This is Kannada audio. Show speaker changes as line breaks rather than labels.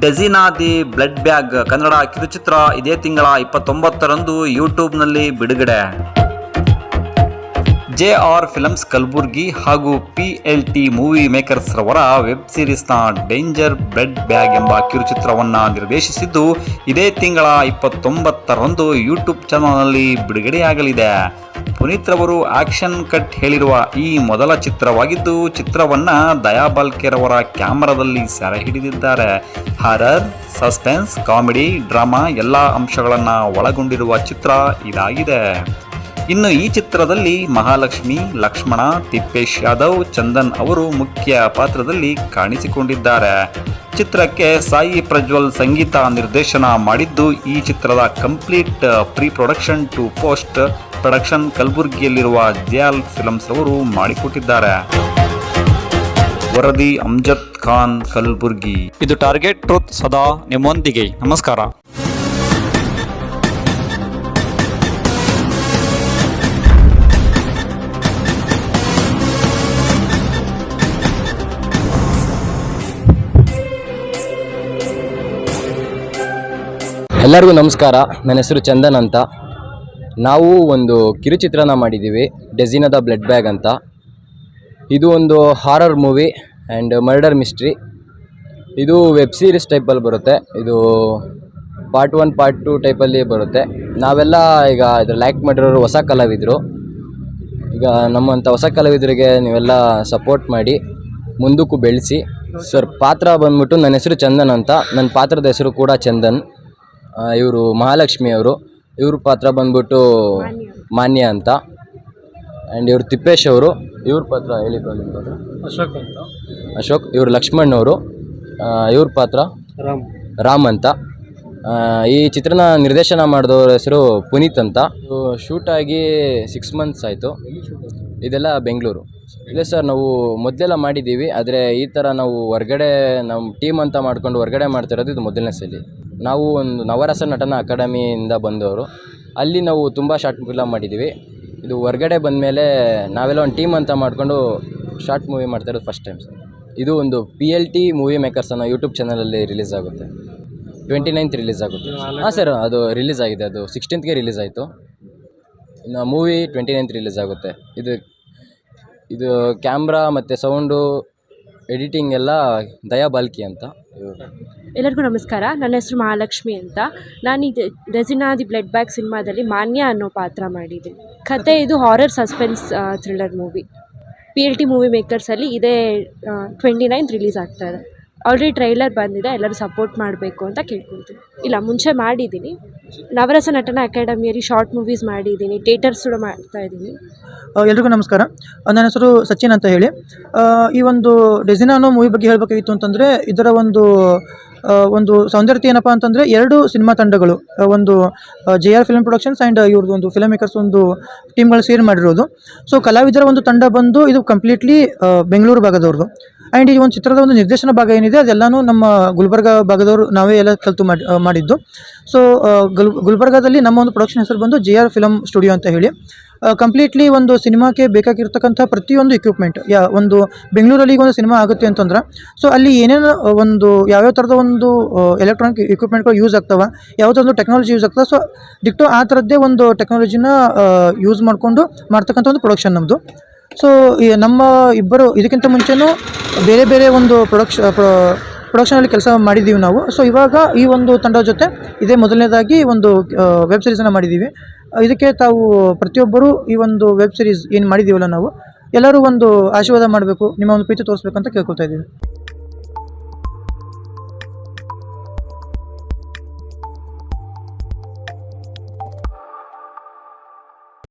ಡೆಜಿನಾ ದಿ ಬ್ಲಡ್ ಬ್ಯಾಗ್ ಕನ್ನಡ ಕಿರುಚಿತ್ರ ಇದೇ ತಿಂಗಳ 29ರಂದು ಯೂಟ್ಯೂಬ್ನಲ್ಲಿ ಬಿಡುಗಡೆ. JR ಫಿಲಮ್ಸ್ ಕಲಬುರ್ಗಿ ಹಾಗೂ PLT ಮೂವಿ ಮೇಕರ್ಸ್ ರವರ ವೆಬ್ ಸೀರೀಸ್ನ ಡೇಂಜರ್ ಬ್ಲಡ್ ಬ್ಯಾಗ್ ಎಂಬ ಕಿರುಚಿತ್ರವನ್ನು ನಿರ್ದೇಶಿಸಿದ್ದು ಇದೇ ತಿಂಗಳ 29ರಂದು ಯೂಟ್ಯೂಬ್ ಚಾನಲ್ನಲ್ಲಿ ಬಿಡುಗಡೆಯಾಗಲಿದೆ. ಪುನೀತ್ ರವರು ಆಕ್ಷನ್ ಕಟ್ ಹೇಳಿರುವ ಈ ಮೊದಲ ಚಿತ್ರವಾಗಿದ್ದು, ಚಿತ್ರವನ್ನು ದಯಾ ಬಾಲ್ಕೆರವರ ಕ್ಯಾಮರಾದಲ್ಲಿ ಸೆರೆ ಹಿಡಿದಿದ್ದಾರೆ. ಹಾರರ್, ಸಸ್ಪೆನ್ಸ್, ಕಾಮಿಡಿ, ಡ್ರಾಮಾ ಎಲ್ಲ ಅಂಶಗಳನ್ನು ಒಳಗೊಂಡಿರುವ ಚಿತ್ರ ಇದಾಗಿದೆ. ಇನ್ನು ಈ ಚಿತ್ರದಲ್ಲಿ ಮಹಾಲಕ್ಷ್ಮಿ, ಲಕ್ಷ್ಮಣ, ತಿಪ್ಪೇಶ್ ಯಾದವ್, ಚಂದನ್ ಅವರು ಮುಖ್ಯ ಪಾತ್ರದಲ್ಲಿ ಕಾಣಿಸಿಕೊಂಡಿದ್ದಾರೆ. ಚಿತ್ರಕ್ಕೆ ಸಾಯಿ ಪ್ರಜ್ವಲ್ ಸಂಗೀತ ನಿರ್ದೇಶನ ಮಾಡಿದ್ದು, ಈ ಚಿತ್ರದ complete pre production to post production ಕಲಬುರ್ಗಿಯಲ್ಲಿರುವ JR ಫಿಲಮ್ಸ್ ರವರು ಮಾಡಿಕೊಟ್ಟಿದ್ದಾರೆ. ವರದಿ ಅಮ್ಜದ್ ಖಾನ್, ಕಲಬುರ್ಗಿ. ಇದು ಟಾರ್ಗೆಟ್ ಟ್ರೂತ್, ಸದಾ ನಿಮ್ಮೊಂದಿಗೆ. ನಮಸ್ಕಾರ.
ಎಲ್ಲರಿಗೂ ನಮಸ್ಕಾರ. ನನ್ನ ಹೆಸರು ಚಂದನ್ ಅಂತ. ನಾವು ಒಂದು ಕಿರುಚಿತ್ರನ ಮಾಡಿದ್ದೀವಿ, ಡೆಜಿನಾ ದ ಬ್ಲಡ್ ಬ್ಯಾಗ್ ಅಂತ. ಇದು ಒಂದು horror movie and murder mystery. ಇದು ವೆಬ್ ಸೀರೀಸ್ ಟೈಪಲ್ಲಿ ಬರುತ್ತೆ. ಇದು ಪಾರ್ಟ್ 1 ಪಾರ್ಟ್ 2 ಟೈಪಲ್ಲಿ ಬರುತ್ತೆ. ನಾವೆಲ್ಲ ಈಗ ಇದ್ರಲ್ಲಿ ಆ್ಯಕ್ಟ್ ಮಾಡಿರೋರು ಹೊಸ ಕಲಾವಿದರು. ಈಗ ನಮ್ಮಂಥ ಹೊಸ ಕಲಾವಿದರಿಗೆ ನೀವೆಲ್ಲ ಸಪೋರ್ಟ್ ಮಾಡಿ ಮುಂದಕ್ಕೂ ಬೆಳೆಸಿ. ಸರ್, ಪಾತ್ರ ಬಂದ್ಬಿಟ್ಟು ನನ್ನ ಹೆಸರು ಚಂದನ್ ಅಂತ. ನನ್ನ ಪಾತ್ರದ ಹೆಸರು ಕೂಡ ಚಂದನ್. ಇವರು ಮಹಾಲಕ್ಷ್ಮಿ ಅವರು. ಇವ್ರ ಪಾತ್ರ ಬಂದ್ಬಿಟ್ಟು ಮಾನ್ಯ ಅಂತ. ಆ್ಯಂಡ್ ಇವರು ತಿಪ್ಪೇಶ್ ಅವರು. ಇವ್ರ ಪಾತ್ರ ಅಶೋಕ್. ಇವರು ಲಕ್ಷ್ಮಣ್ ಅವರು. ಇವ್ರ ಪಾತ್ರ ರಾಮ್ ಅಂತ. ಈ ಚಿತ್ರನ ನಿರ್ದೇಶನ ಮಾಡಿದವ್ರ ಹೆಸರು ಪುನೀತ್ ಅಂತ. ಶೂಟಾಗಿ 6 months ಆಯಿತು. ಇದೆಲ್ಲ ಬೆಂಗಳೂರು. ಇಲ್ಲ ಸರ್, ನಾವು ಮೊದಲೆಲ್ಲ ಮಾಡಿದ್ದೀವಿ. ಆದರೆ ಈ ಥರ ನಾವು ಹೊರ್ಗಡೆ ನಮ್ಮ ಟೀಮ್ ಅಂತ ಮಾಡ್ಕೊಂಡು ಹೊರ್ಗಡೆ ಮಾಡ್ತಿರೋದು ಇದು ಮೊದಲನೇ ಸಲ. ನಾವು ಒಂದು ನವರಸ ನಟನ ಅಕಾಡೆಮಿಯಿಂದ ಬಂದವರು. ಅಲ್ಲಿ ನಾವು ತುಂಬ ಶಾರ್ಟ್ ಫಿಲಮ್ ಮಾಡಿದ್ದೀವಿ. ಇದು ಹೊರ್ಗಡೆ ಬಂದಮೇಲೆ ನಾವೆಲ್ಲ ಒಂದು ಟೀಮ್ ಅಂತ ಮಾಡಿಕೊಂಡು ಶಾರ್ಟ್ ಮೂವಿ ಮಾಡ್ತಾಯಿರೋದು ಫಸ್ಟ್ ಟೈಮ್ ಸರ್. ಇದು ಒಂದು PLT ಮೂವಿ ಮೇಕರ್ಸ್ ಅನ್ನೋ ಯೂಟ್ಯೂಬ್ ಚಾನಲಲ್ಲಿ ರಿಲೀಸ್ ಆಗುತ್ತೆ. 29th ರಿಲೀಸ್ ಆಗುತ್ತೆ. ಹಾಂ ಸರ್, ಅದು ರಿಲೀಸ್ ಆಗಿದೆ. ಅದು 16th ರಿಲೀಸ್ ಆಯಿತು. ಇನ್ನು ಮೂವಿ 29th ರಿಲೀಸ್ ಆಗುತ್ತೆ. ಇದು ಕ್ಯಾಮ್ರಾ ಮತ್ತು ಸೌಂಡು ಎಡಿಟಿಂಗ್ ಎಲ್ಲ ದಯಾ ಬಾಲ್ಕಿ ಅಂತ.
ಎಲ್ಲರಿಗೂ ನಮಸ್ಕಾರ. ನನ್ನ ಹೆಸರು ಮಹಾಲಕ್ಷ್ಮಿ ಅಂತ. ನಾನು ಇದು ಡೆಜಿನಾ ದಿ ಬ್ಲಡ್ ಬ್ಯಾಗ್ ಸಿನಿಮಾದಲ್ಲಿ ಮಾನ್ಯ ಅನ್ನೋ ಪಾತ್ರ ಮಾಡಿದ್ದೀನಿ. ಕತೆ ಇದು horror suspense thriller movie. PLT movie ಮೇಕರ್ಸಲ್ಲಿ ಇದೇ 29th ರಿಲೀಸ್ ಆಗ್ತಾಯಿದೆ. ಆಲ್ರೆಡಿ ಟ್ರೈಲರ್ ಬಂದಿದೆ. ಎಲ್ಲರೂ ಸಪೋರ್ಟ್ ಮಾಡಬೇಕು ಅಂತ ಕೇಳ್ಕೊತೀನಿ. ಇಲ್ಲ, ಮುಂಚೆ ಮಾಡಿದ್ದೀನಿ. ನವರಸ ನಟನ ಅಕಾಡೆಮಿಯಲ್ಲಿ ಶಾರ್ಟ್ ಮೂವೀಸ್ ಮಾಡಿದ್ದೀನಿ. ಥಿಯೇಟರ್ಸ್ ಕೂಡ ಮಾಡ್ತಾಯಿದ್ದೀನಿ.
ಎಲ್ರಿಗೂ ನಮಸ್ಕಾರ. ನನ್ನ ಹೆಸರು ಸಚಿನ್ ಅಂತ ಹೇಳಿ. ಈ ಒಂದು ಡೆಜಿನಾ ಅನ್ನೋ ಮೂವಿ ಬಗ್ಗೆ ಹೇಳಬೇಕಾಗಿತ್ತು ಅಂತಂದರೆ, ಇದರ ಒಂದು ಸೌಂದರ್ಯತೆ ಏನಪ್ಪ ಅಂತಂದರೆ, 2 ಸಿನಿಮಾ ತಂಡಗಳು, ಒಂದು JR ಫಿಲ್ಮ್ ಪ್ರೊಡಕ್ಷನ್ಸ್ ಆ್ಯಂಡ್ ಇವ್ರದ್ದು ಒಂದು ಫಿಲ್ಮ್ ಮೇಕರ್ಸ್ ಒಂದು ಟೀಮ್ಗಳು ಸೇರಿ ಮಾಡಿರೋದು. ಸೊ ಕಲಾವಿದರ ಒಂದು ತಂಡ ಬಂದು ಇದು ಕಂಪ್ಲೀಟ್ಲಿ ಬೆಂಗಳೂರು ಭಾಗದವ್ರದ್ದು. ಆ್ಯಂಡ್ ಈ ಒಂದು ಚಿತ್ರದ ಒಂದು ನಿರ್ದೇಶನ ಭಾಗ ಏನಿದೆ ಅದೆಲ್ಲನೂ ನಮ್ಮ ಗುಲ್ಬರ್ಗ ಭಾಗದವರು ನಾವೇ ಎಲ್ಲ ಕಲಿತು ಮಾಡಿದ್ದು. ಸೊ ಗುಲ್ಬರ್ಗಾದಲ್ಲಿ ನಮ್ಮ ಒಂದು ಪ್ರೊಡಕ್ಷನ್ ಹೆಸರು ಬಂದು JR ಫಿಲಮ್ ಸ್ಟುಡಿಯೋ ಅಂತ ಹೇಳಿ. ಕಂಪ್ಲೀಟ್ಲಿ ಒಂದು ಸಿನಿಮಾಕ್ಕೆ ಬೇಕಾಗಿರ್ತಕ್ಕಂಥ ಪ್ರತಿಯೊಂದು ಇಕ್ವಿಪ್ಮೆಂಟ್, ಒಂದು ಬೆಂಗಳೂರಲ್ಲಿ ಈಗ ಒಂದು ಸಿನಿಮಾ ಆಗುತ್ತೆ ಅಂತಂದ್ರೆ, ಸೊ ಅಲ್ಲಿ ಏನೇನು ಒಂದು ಯಾವ್ಯಾವ ಥರದ ಒಂದು ಎಲೆಕ್ಟ್ರಾನಿಕ್ ಇಕ್ವಿಪ್ಮೆಂಟ್ಗಳು ಯೂಸ್ ಆಗ್ತವೆ, ಯಾವುದೊಂದು ಟೆಕ್ನಾಲಜಿ ಯೂಸ್ ಆಗ್ತದೆ, ಸೊ ಡಿಕ್ಟೋ ಆ ಥರದ್ದೇ ಒಂದು ಟೆಕ್ನಾಲಜಿನ ಯೂಸ್ ಮಾಡಿಕೊಂಡು ಮಾಡ್ತಕ್ಕಂಥ ಒಂದು ಪ್ರೊಡಕ್ಷನ್ ನಮ್ಮದು. ಸೊ ನಮ್ಮ ಇಬ್ಬರು ಇದಕ್ಕಿಂತ ಮುಂಚೆನೂ ಬೇರೆ ಬೇರೆ ಒಂದು ಪ್ರೊಡಕ್ಷನಲ್ಲಿ ಕೆಲಸ ಮಾಡಿದ್ದೀವಿ ನಾವು. ಸೊ ಇವಾಗ ಈ ಒಂದು ತಂಡದ ಜೊತೆ ಇದೇ ಮೊದಲನೇದಾಗಿ ಒಂದು ವೆಬ್ ಸೀರೀಸನ್ನು ಮಾಡಿದ್ದೀವಿ. ಇದಕ್ಕೆ ತಾವು ಪ್ರತಿಯೊಬ್ಬರು ಈ ಒಂದು ವೆಬ್ ಸೀರೀಸ್ ಏನು ಮಾಡಿದ್ದೀವಲ್ಲ ನಾವು ಎಲ್ಲರೂ ಒಂದು ಆಶೀರ್ವಾದ ಮಾಡಬೇಕು, ನಿಮ್ಮ ಒಂದು ಪ್ರೀತಿ ತೋರಿಸ್ಬೇಕಂತ ಕೇಳ್ಕೊತಾ ಇದ್ದೀವಿ.